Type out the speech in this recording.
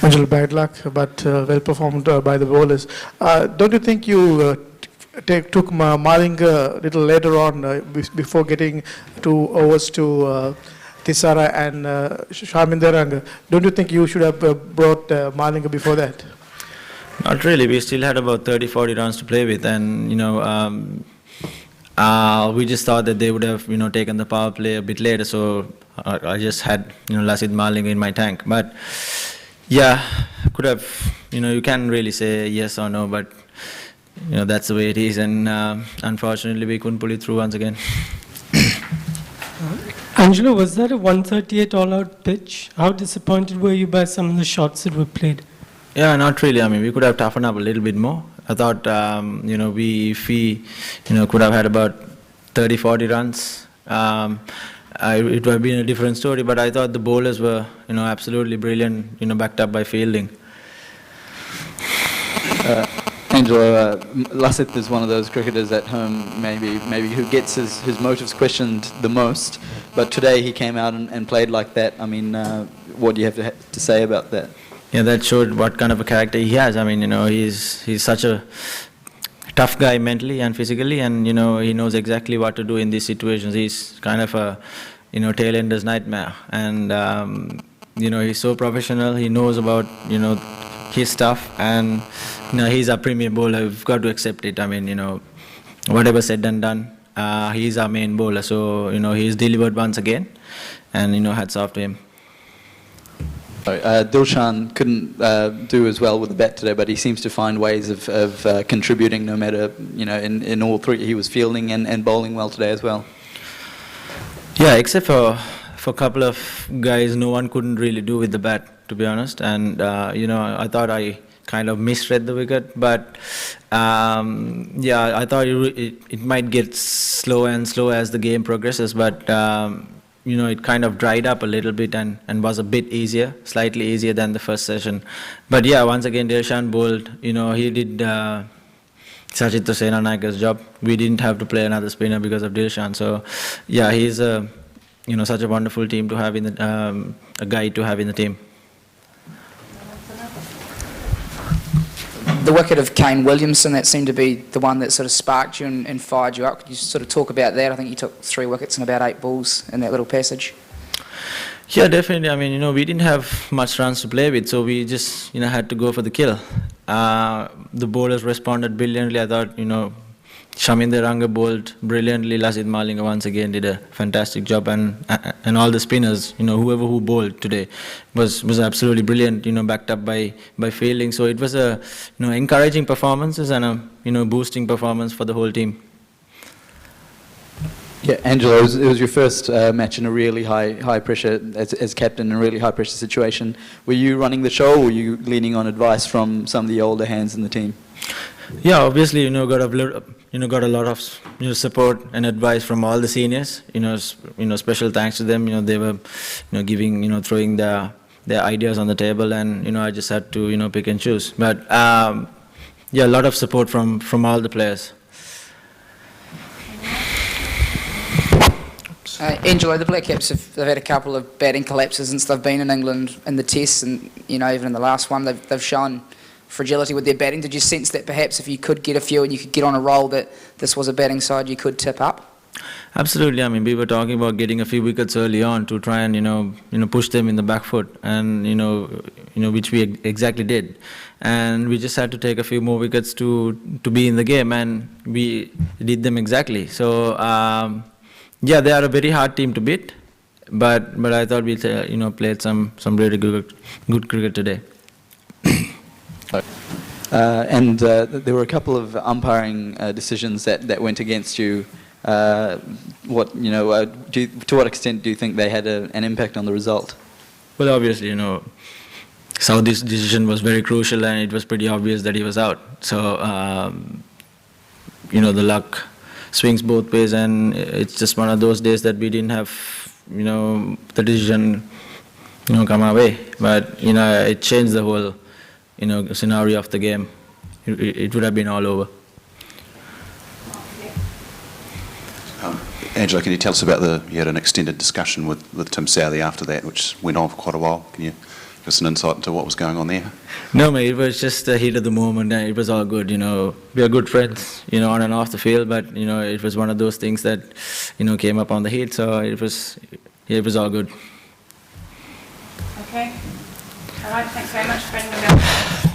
Angelo, bad luck, but well performed by the bowlers. Don't you think you took Malinga a little later on before getting 2 overs to Thisara and Sharminderanga? Don't you think you should have brought Malinga before that? Not really. We still had about 30-40 runs to play with, and we just thought that they would have taken the power play a bit later. So I just had Lasith Malinga in my tank. But yeah, could have. You can't really say yes or no, but that's the way it is, and unfortunately we couldn't pull it through once again. Angelo, was that a 138 all-out pitch? How disappointed were you by some of the shots that were played? Yeah, not really. I mean, we could have toughened up a little bit more. I thought, if we could have had about 30-40 runs, it would have been a different story. But I thought the bowlers were, absolutely brilliant, backed up by fielding. Angelo, Lasith is one of those cricketers at home, maybe who gets his motives questioned the most. But today he came out and played like that. I mean, what do you have to say about that? Yeah, that showed what kind of a character he has. I mean, he's such a tough guy mentally and physically, and he knows exactly what to do in these situations. He's kind of a tail ender's nightmare, and he's so professional. He knows about his stuff, and he's a premier bowler. We've got to accept it. I mean, whatever said and done, he's our main bowler. So he's delivered once again, and hats off to him. Dilshan couldn't do as well with the bat today, but he seems to find ways of contributing no matter, in all three. He was fielding and bowling well today as well. Yeah, except for a couple of guys, no one couldn't really do with the bat, to be honest. And, I thought I kind of misread the wicket, but, yeah, I thought it might get slower and slower as the game progresses, but it kind of dried up a little bit and was a bit easier, slightly easier than the first session. But yeah, once again, Dilshan bowled. He did Sachitra Senanayaka's job. We didn't have to play another spinner because of Dilshan. So yeah, he's such a wonderful team to have in the a guy to have in the team. The wicket of Kane Williamson, that seemed to be the one that sort of sparked you and fired you up. Could you sort of talk about that? I think you took 3 wickets and about 8 balls in that little passage. Yeah, definitely. I mean, we didn't have much runs to play with, so we just, had to go for the kill. The bowlers responded brilliantly. I thought, Sharminderanga bowled brilliantly. Lasith Malinga once again did a fantastic job, and all the spinners, whoever who bowled today was absolutely brilliant. Backed up by fielding. So it was a encouraging performances and a boosting performance for the whole team. Yeah, Angelo, it was your first match in a really high pressure as captain in a really high pressure situation. Were you running the show, or were you leaning on advice from some of the older hands in the team? Yeah, obviously, got a lot of support and advice from all the seniors. Special thanks to them. They were giving throwing their ideas on the table, and I just had to pick and choose. But yeah, a lot of support from all the players. Angelo, the Black Caps they've had a couple of batting collapses since they've been in England in the tests, and even in the last one they've shown fragility with their batting. Did you sense that perhaps if you could get a few and you could get on a roll, that this was a batting side you could tip up? Absolutely. I mean, we were talking about getting a few wickets early on to try and push them in the back foot, and which we exactly did. And we just had to take a few more wickets to be in the game, and we did them exactly. So yeah, they are a very hard team to beat, but I thought we played some really good cricket today. And there were a couple of umpiring decisions that went against you. To what extent do you think they had an impact on the result? Well, obviously, Southey's decision was very crucial, and it was pretty obvious that he was out. So, the luck swings both ways, and it's just one of those days that we didn't have, the decision, come our way. But, it changed the whole, scenario of the game. It would have been all over. Angelo, can you tell us about you had an extended discussion with Tim Southey after that, which went on for quite a while. Can you us an insight into what was going on there? No, mate, it was just the heat of the moment, and it was all good, you know. We are good friends, you know, on and off the field, but, you know, it was one of those things that, you know, came up on the heat, so it was all good. Okay. All right, thanks very much, Brendan.